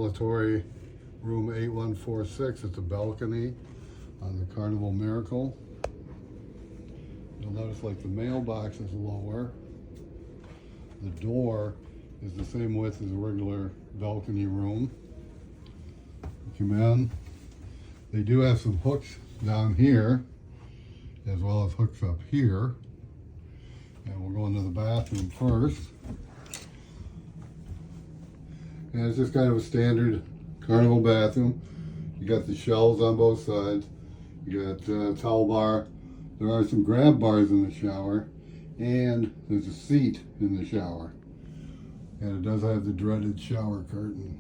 Ambulatory room 8146. It's a balcony on the Carnival Miracle. You'll notice like the mailbox is lower. The door is the same width as a regular balcony room. You come in. They do have some hooks down here as well as hooks up here. And we'll go into the bathroom first. And it's just kind of a standard Carnival bathroom. You got the shelves on both sides. You got a towel bar. There are some grab bars in the shower. And there's a seat in the shower. And it does have the dreaded shower curtain.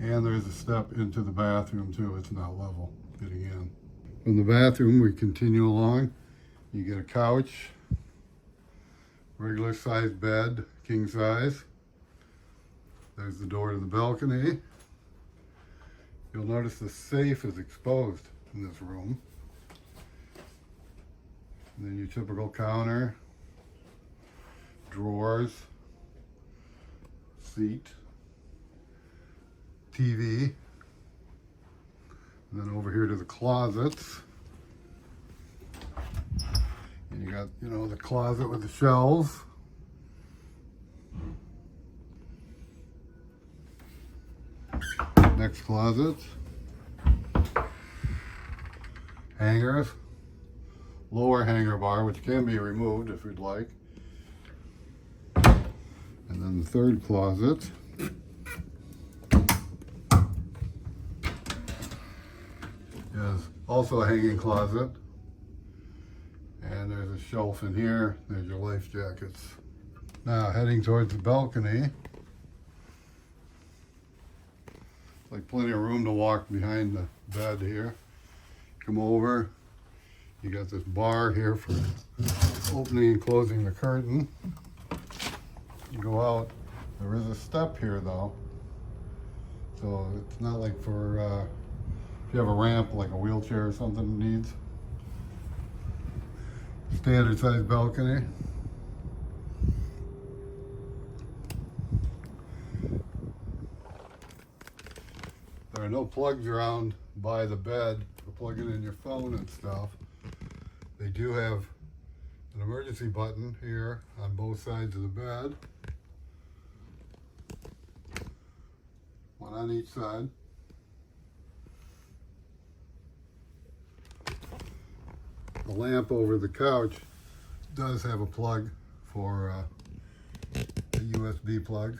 And there's a step into the bathroom too. It's not level getting in. From the bathroom, we continue along. You get a couch, regular size bed, king size. There's the door to the balcony. You'll notice the safe is exposed in this room. And then your typical counter, drawers, seat, TV. And then over here to the closets. And you got, the closet with the shelves. Next closet. Hangers. Lower hanger bar, which can be removed if you'd like. And then the third closet. Is also a hanging closet. And there's a shelf in here. There's your life jackets. Now heading towards the balcony. Like plenty of room to walk behind the bed here. Come over. You got this bar here for opening and closing the curtain. You go out. There is a step here though. So it's not like for if you have a ramp like a wheelchair or something needs. Standard size balcony. There are no plugs around by the bed for plugging in your phone and stuff. They do have an emergency button here on both sides of the bed. One on each side. The lamp over the couch does have a plug for a USB plug.